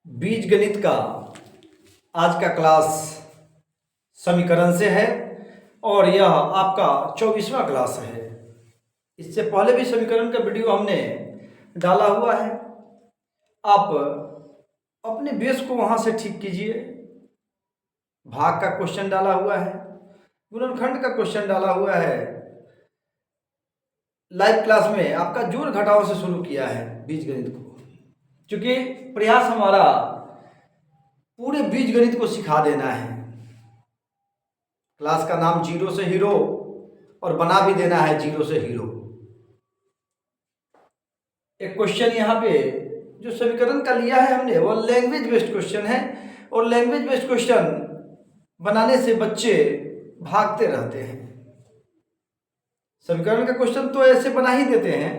बीज गणित का आज का क्लास समीकरण से है और यह आपका 24वां क्लास है। इससे पहले भी समीकरण का वीडियो हमने डाला हुआ है। आप अपने बेस को वहां से ठीक कीजिए। भाग का क्वेश्चन डाला हुआ है, गुणनखंड का क्वेश्चन डाला हुआ है। लाइव क्लास में आपका जोड़ घटाव से शुरू किया है बीज गणित को, क्योंकि प्रयास हमारा पूरे बीज गणित को सिखा देना है। क्लास का नाम जीरो से हीरो और बना भी देना है जीरो से हीरो। एक क्वेश्चन यहाँ पे जो समीकरण का लिया है हमने वो लैंग्वेज बेस्ड क्वेश्चन है, और लैंग्वेज बेस्ड क्वेश्चन बनाने से बच्चे भागते रहते हैं। समीकरण का क्वेश्चन तो ऐसे बना ही देते हैं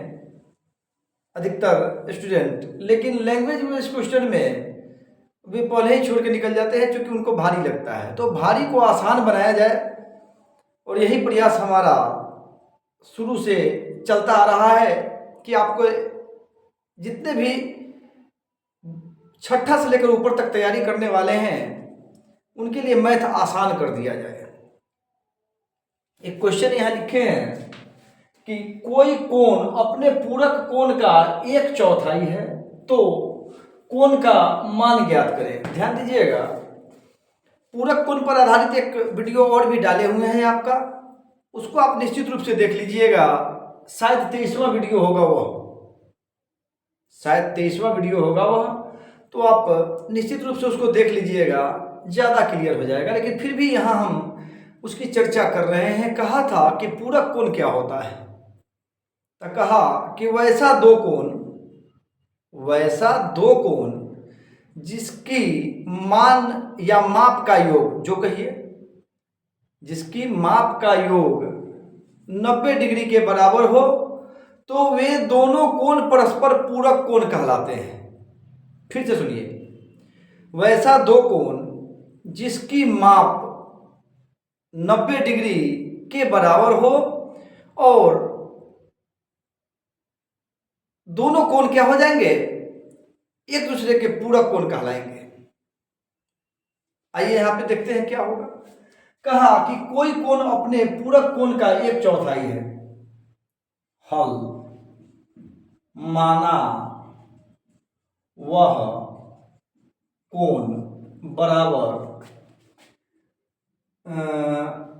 अधिकतर स्टूडेंट, लेकिन लैंग्वेज बेस्ड क्वेश्चन में वे पहले ही छोड़ के निकल जाते हैं क्योंकि उनको भारी लगता है। तो भारी को आसान बनाया जाए, और यही प्रयास हमारा शुरू से चलता आ रहा है कि आपको जितने भी छठा से लेकर ऊपर तक तैयारी करने वाले हैं उनके लिए मैथ आसान कर दिया जाए। एक क्वेश्चन यहाँ लिखे हैं कि कोई कोण अपने पूरक कोण का 1/4 है, तो कोण का मान ज्ञात करें। ध्यान दीजिएगा, पूरक कोण पर आधारित एक वीडियो और भी डाले हुए हैं आपका, उसको आप निश्चित रूप से देख लीजिएगा। शायद 23वां वीडियो होगा वह, शायद 23वां वीडियो होगा वह, तो आप निश्चित रूप से उसको देख लीजिएगा, ज़्यादा क्लियर हो जाएगा। लेकिन फिर भी यहाँ हम उसकी चर्चा कर रहे हैं। कहा था कि पूरक कोण क्या होता है, तो कहा कि वैसा दो कोण जिसकी मान या माप का योग, जो कहिए जिसकी माप का योग 90 डिग्री के बराबर हो, तो वे दोनों कोण परस्पर पूरक कोण कहलाते हैं। फिर से सुनिए, वैसा दो कोण जिसकी माप 90 डिग्री के बराबर हो और दोनों कोण क्या हो जाएंगे, एक दूसरे के पूरक कोण कहलाएंगे। आइए यहां पे देखते हैं क्या होगा। कहा कि कोई कोण अपने पूरक कोण का 1/4 है। हल माना वह कोण बराबर,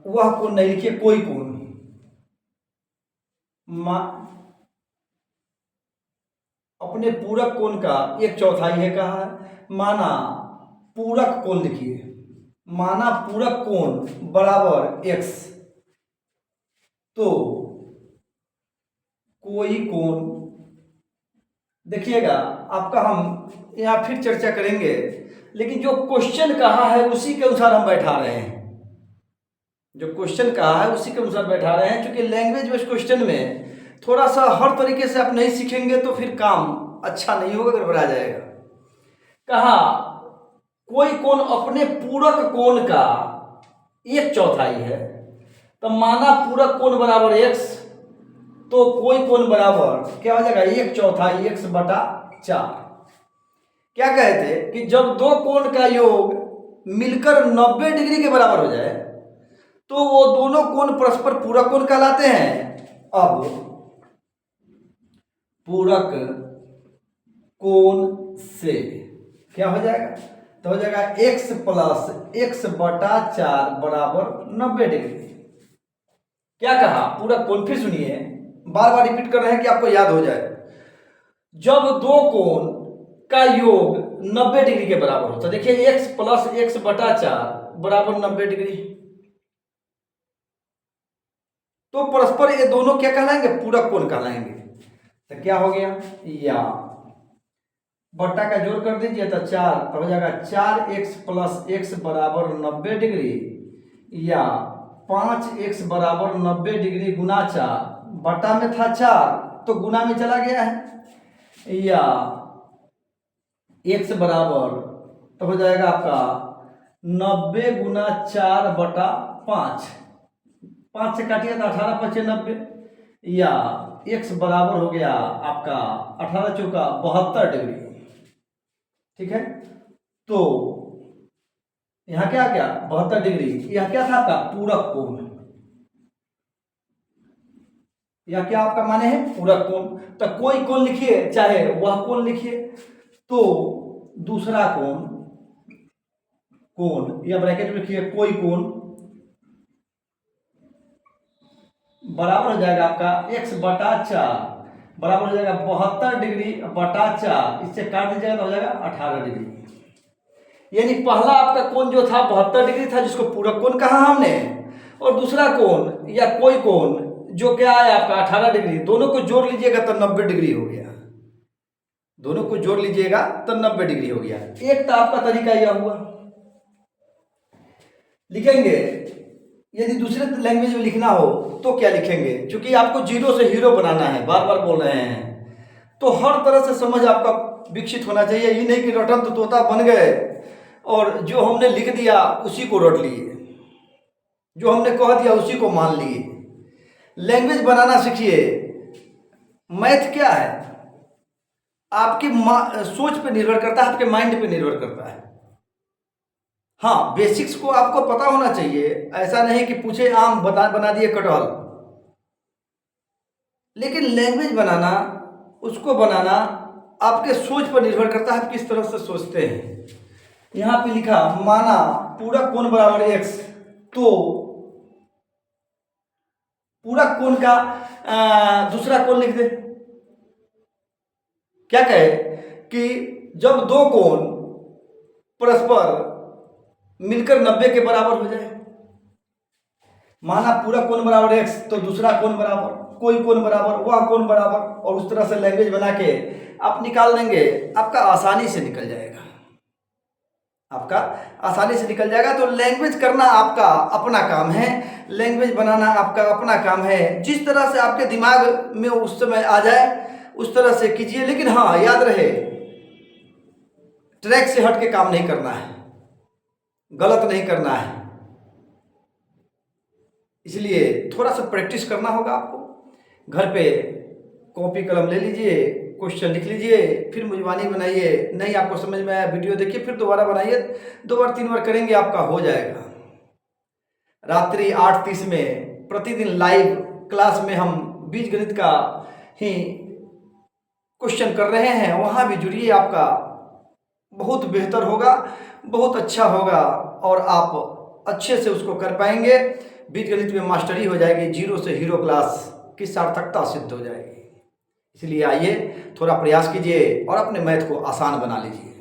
वह कोण नहीं लिखिए, कोई कोण अपने पूरक कोण का 1/4 है। कहा माना पूरक कोण लिखिए, माना पूरक कोण बराबर x, तो कोई कोण, देखिएगा आपका, हम यहाँ फिर चर्चा करेंगे, लेकिन जो क्वेश्चन कहा है उसी के अनुसार हम बैठा रहे हैं। जो क्वेश्चन कहा है उसी के अनुसार बैठा रहे हैं, क्योंकि लैंग्वेज बेस्ड क्वेश्चन में थोड़ा सा हर तरीके से आप नहीं सीखेंगे तो फिर काम अच्छा नहीं होगा, गड़बड़ा जाएगा। कहा कोई कोण अपने पूरक कोण का 1/4 है, तो माना पूरक कोण बराबर x, तो कोई कोण बराबर क्या हो जाएगा, 1/4 x/4। क्या कहते कि जब दो कोण का योग मिलकर 90 डिग्री के बराबर हो जाए तो वो दोनों कोण परस्पर पूरक कोण कहलाते हैं। अब पूरक कोण से क्या हो जाएगा, तो हो जाएगा x + x/4 बराबर 90 डिग्री। क्या कहा, पूरक कोण, फिर सुनिए, बार बार रिपीट कर रहे हैं कि आपको याद हो जाए। जब दो कोण का योग 90 डिग्री के बराबर होता है, देखिए x + x/4 बराबर 90 डिग्री, तो परस्पर ये दोनों क्या कहलाएंगे, पूरक कोण कहलाएंगे। तो क्या हो गया, या बट्टा का जोड़ कर दीजिए तो 4, तो हो जाएगा 4x + x बराबर 90 डिग्री, या 5x बराबर 90 डिग्री गुना 4, बट्टा में था 4 तो गुना में चला गया है, या x बराबर, तो हो जाएगा आपका 90 गुना 4/5, 5 से काटिए तो 18 × 5 = 90, या x बराबर हो गया आपका 18 × 4 = 72 डिग्री। ठीक है। तो यहाँ क्या क्या 72 डिग्री, यह क्या था आपका पूरक कोण, यह क्या आपका माने है पूरक कोण। तो कोई कोण लिखिए, चाहे वह कोण लिखिए। तो दूसरा कोण, कोण या ब्रैकेट में लिखिए कोई कोण बराबर हो जाएगा आपका x बटा 4, बराबर हो जाएगा 72 डिग्री बटा 4, इससे काट दीजिएगा तो हो जाएगा 18 डिग्री। यानी पहला आपका कोण जो था 72 डिग्री था, जिसको पूरक कोण कहा हमने, और दूसरा कोण या कोई कोण जो क्या है आपका 18 डिग्री, दोनों को जोड़ लीजिएगा तो 90 डिग्री हो गया। दोनों को जोड़ लीजिएगा तो 90 डिग्री हो गया। एक तो आपका तरीका यह हुआ। लिखेंगे यदि दूसरे लैंग्वेज में लिखना हो तो क्या लिखेंगे, क्योंकि आपको जीरो से हीरो बनाना है, बार बार बोल रहे हैं, तो हर तरह से समझ आपका विकसित होना चाहिए। ये नहीं कि रटन तो तोता बन गए और जो हमने लिख दिया उसी को रट लिए, जो हमने कह दिया उसी को मान लिए। लैंग्वेज बनाना सीखिए। मैथ क्या है, आपकी सोच पे निर्भर करता है, आपके माइंड पे निर्भर करता है। हाँ, बेसिक्स को आपको पता होना चाहिए, ऐसा नहीं कि पूछे आम बना दिए कटहल। लेकिन लैंग्वेज बनाना, उसको बनाना आपके सोच पर निर्भर करता है, आप किस तरह से सोचते हैं। यहाँ पे लिखा माना पूरक कोण बराबर x, तो पूरक कोण का दूसरा कोण लिख दे। क्या कहे कि जब दो कोण परस्पर मिलकर 90 के बराबर हो जाए, माना पूरा कोण बराबर x, तो दूसरा कोण बराबर कोई कोण बराबर वह कोण बराबर, और उस तरह से लैंग्वेज बना के आप निकाल देंगे, आपका आसानी से निकल जाएगा, आपका आसानी से निकल जाएगा। तो लैंग्वेज करना आपका अपना काम है, लैंग्वेज बनाना आपका अपना काम है। जिस तरह से आपके दिमाग में उस समय आ जाए उस तरह से कीजिए। लेकिन हाँ, याद रहे ट्रैक से हट के काम नहीं करना है, गलत नहीं करना है। इसलिए थोड़ा सा प्रैक्टिस करना होगा आपको। घर पे कॉपी कलम ले लीजिए, क्वेश्चन लिख लीजिए, फिर मुजवानी बनाइए। नहीं आपको समझ में आया, वीडियो देखिए, फिर दोबारा बनाइए, 2 बार 3 बार करेंगे आपका हो जाएगा। रात्रि 8:30 में प्रतिदिन लाइव क्लास में हम बीजगणित का ही क्वेश्चन कर रहे हैं, वहाँ भी जुड़िए, आपका बहुत बेहतर होगा, बहुत अच्छा होगा और आप अच्छे से उसको कर पाएंगे। बीजगणित में मास्टरी हो जाएगी, जीरो से हीरो क्लास की सार्थकता सिद्ध हो जाएगी। इसलिए आइए थोड़ा प्रयास कीजिए और अपने मैथ को आसान बना लीजिए।